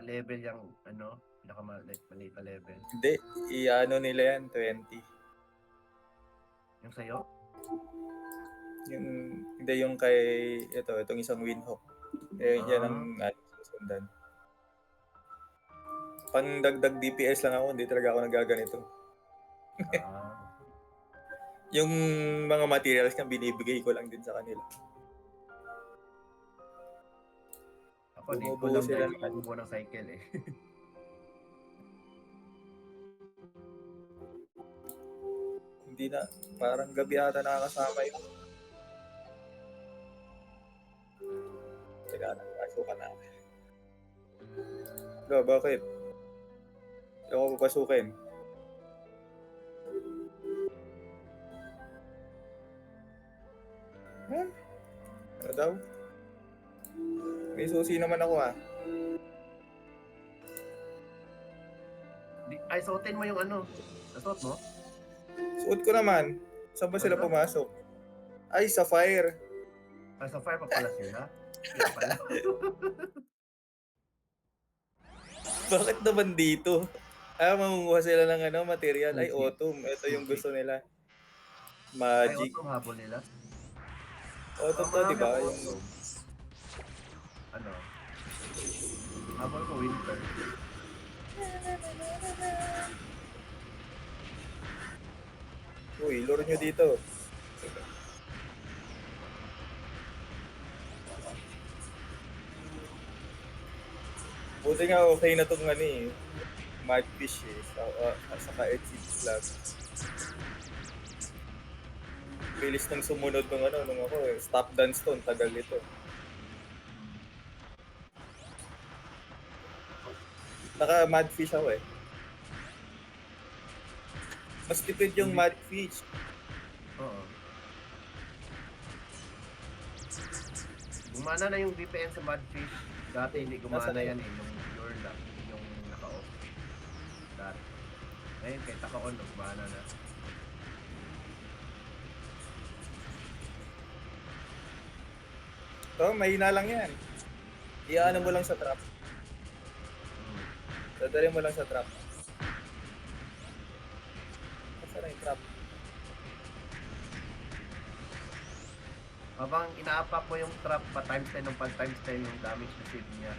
level yung ano, pinakamaliit na level. Hindi, i-ano nila yan, 20. Yung sa'yo? Yung, hindi yung kay, itong isang Windhawk. Yan ang susundan. Pang dagdag DPS lang ako, hindi talaga ako nagaganito. Yung mga materials na binibigay ko lang din sa kanila. Ako, di ko lang dahil kumubo ng cycle eh. Hindi na, parang gabi ata nakakasama yun. Teka lang, pasukan na. Bakit? Ako papasukin. Ano daw? May susi naman ako Ay, suotin mo yung ano. Nasuot mo? Suot ko naman. Saan ba sila pumasok? Ay, Sapphire. Ay, Sapphire pa pala sila. Kaya pala. Bakit naman dito? Mangunguha sila ng material. Ay, Autumn. Ito yung gusto nila. Magic. Ay, Autumn habol nila? Autumn to, di ba? Yung... Ano? Habol ko Winter. Uy, lure nyo dito. Buti nga okay na itong Madfish saka Exit Club. Bilis nang sumunod nung ako Stop Dance to, tagal nito. Naka Madfish ako Mas tipid yung Madfish. Oo. Gumana na yung VPN sa Madfish. Dati hindi gumana yan yung pure lang, yung naka-off. Dati. Ngayon kahit naka-on, gumana na. Mahina lang yan. Iyaano mo lang sa trap. Dadali mo lang sa trap. Saan na yung trap? Habang inaapak mo yung trap, pa times 10 ng times 10 yung damage na shield niya.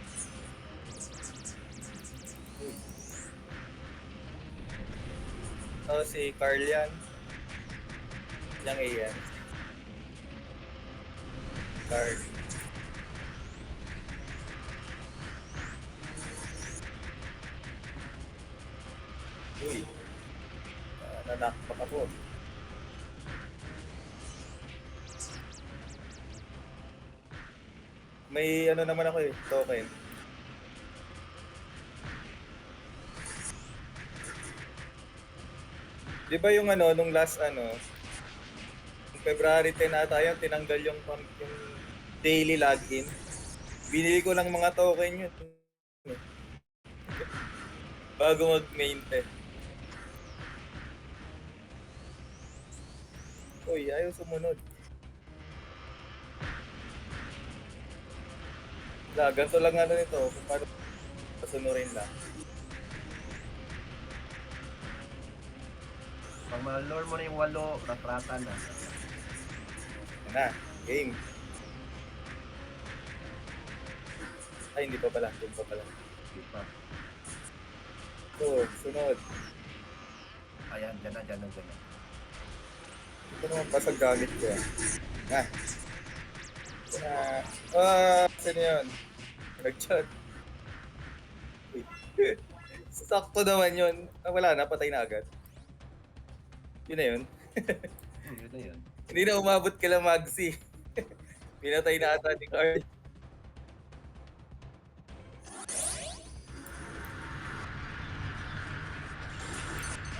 Si Carl yan. Yang yan. Carl. Uy. Nanakpak ako. May naman ako token. Di ba yung nung last February 10 ata yun, tinanggal yung daily login. Binili ko ng mga token yun. Bago mag-main test. Uy, ayaw sumunod. Ganito lang nito, kung paano pasunurin lang. Pag ma-lure mo na yung 8, ratrata na. Game. Ay, hindi pa pala. Hindi pa pala. Hindi pa. Sunod. Ayan, dyan na. Ito naman pasag gamit ko sino yun? Nag-chat. Sakto naman yun. Wala na, patay na agad. Yun na yun. Yun na yun. Hindi na umabot kila Magsi. Pinatay na ata ni Carl.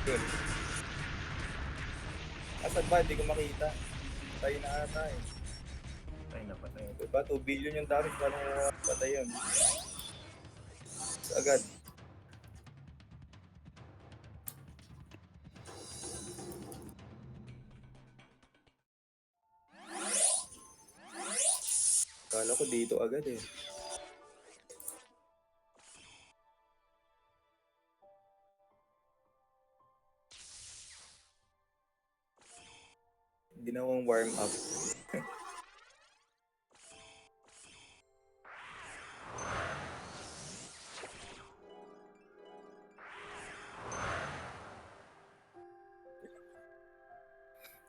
Yun. Asan ba? Hindi ko makita. Patay na ata Patay. Diba? 2 billion yung damage. Paano patay yun? Agad. Kala ko dito agad Ginawang warm up.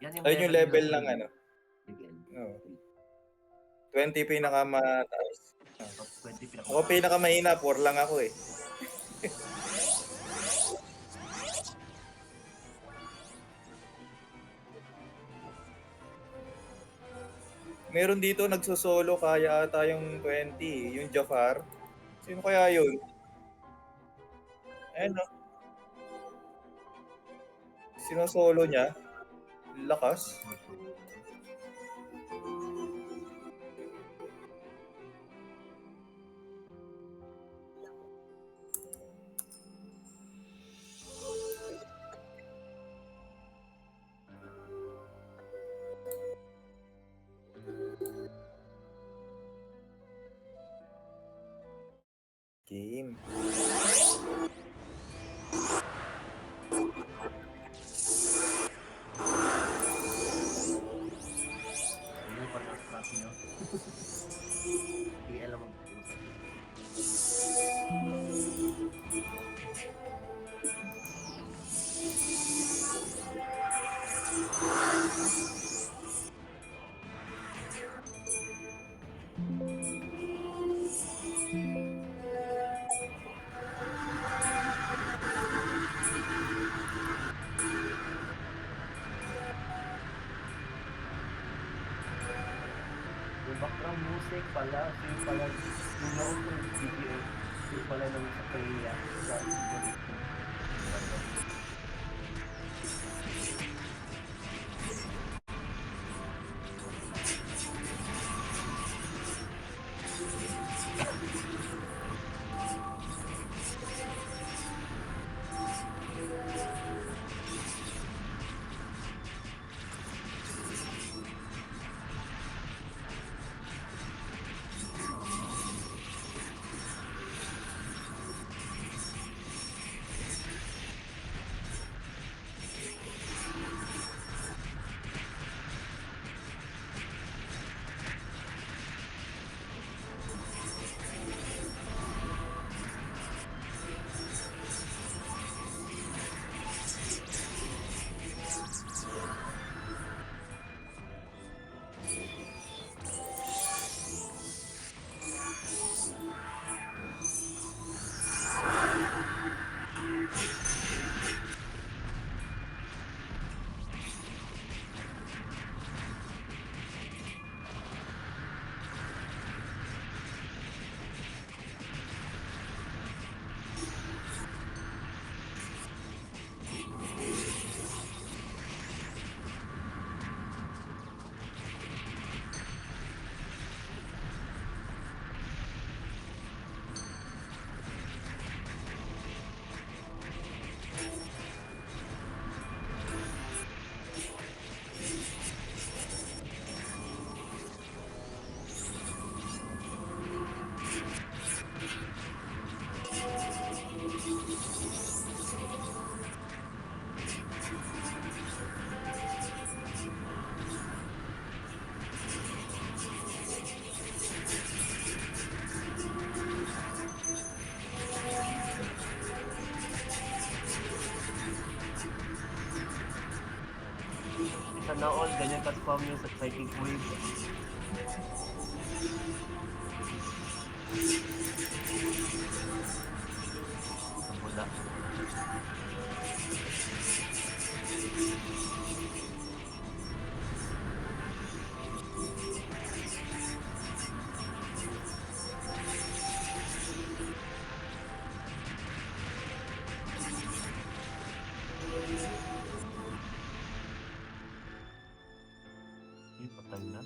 Yan Ayun yung level nila ng sa ano. Miguel. Oh. 20 pinakamataas. Top 20 Ako pinakamahina, 4 lang ako eh. Meron dito nagsosolo kaya ata yung 20, yung Jafar. Sino kaya yun? Ayun no? Sinosolo niya. Lakas. Game. Ano pa sa strat nyo? PL ang mag-usap. Yung background music pala, so yung pala, yung noon ko yung BTS, yung pala nung sa Korea, sa algorithm. Sana all, ganyan ka-spam yung sa psychic wave. Sa mula. Patay na.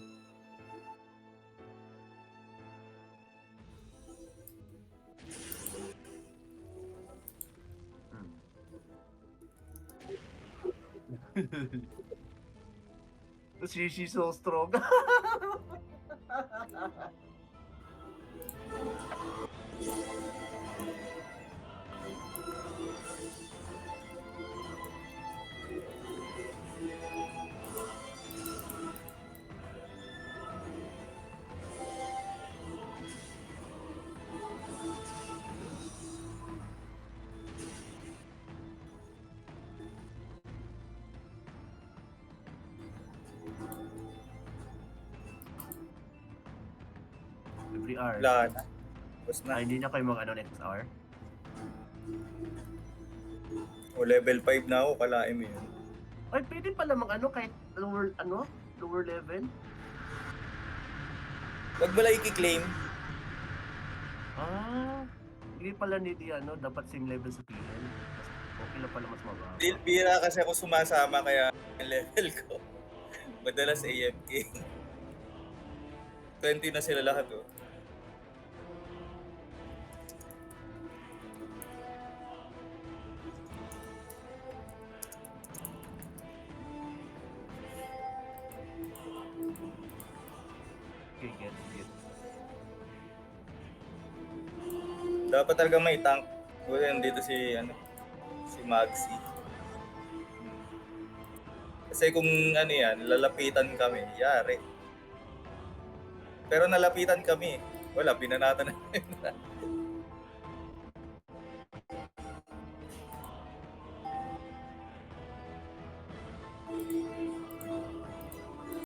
She's so strong. Every hour. Wala na. Tapos na. Hindi na kayo mag next hour? O level 5 na ako, kalaim yun. Ay, pwede pala kahit lower level? Wag mo lang i-claim. Hindi pala dapat same level sa PL. Okay lang pala mas mababa. Bira kasi ako sumasama kaya ang level ko. Madalas AFK. 20 na sila lahat oh. Okay, get. Dapat talaga may tank. Wala dito si Maxi. Kasi kung lalapitan kami, yari. Pero nalapitan kami. Wala, binanatan na.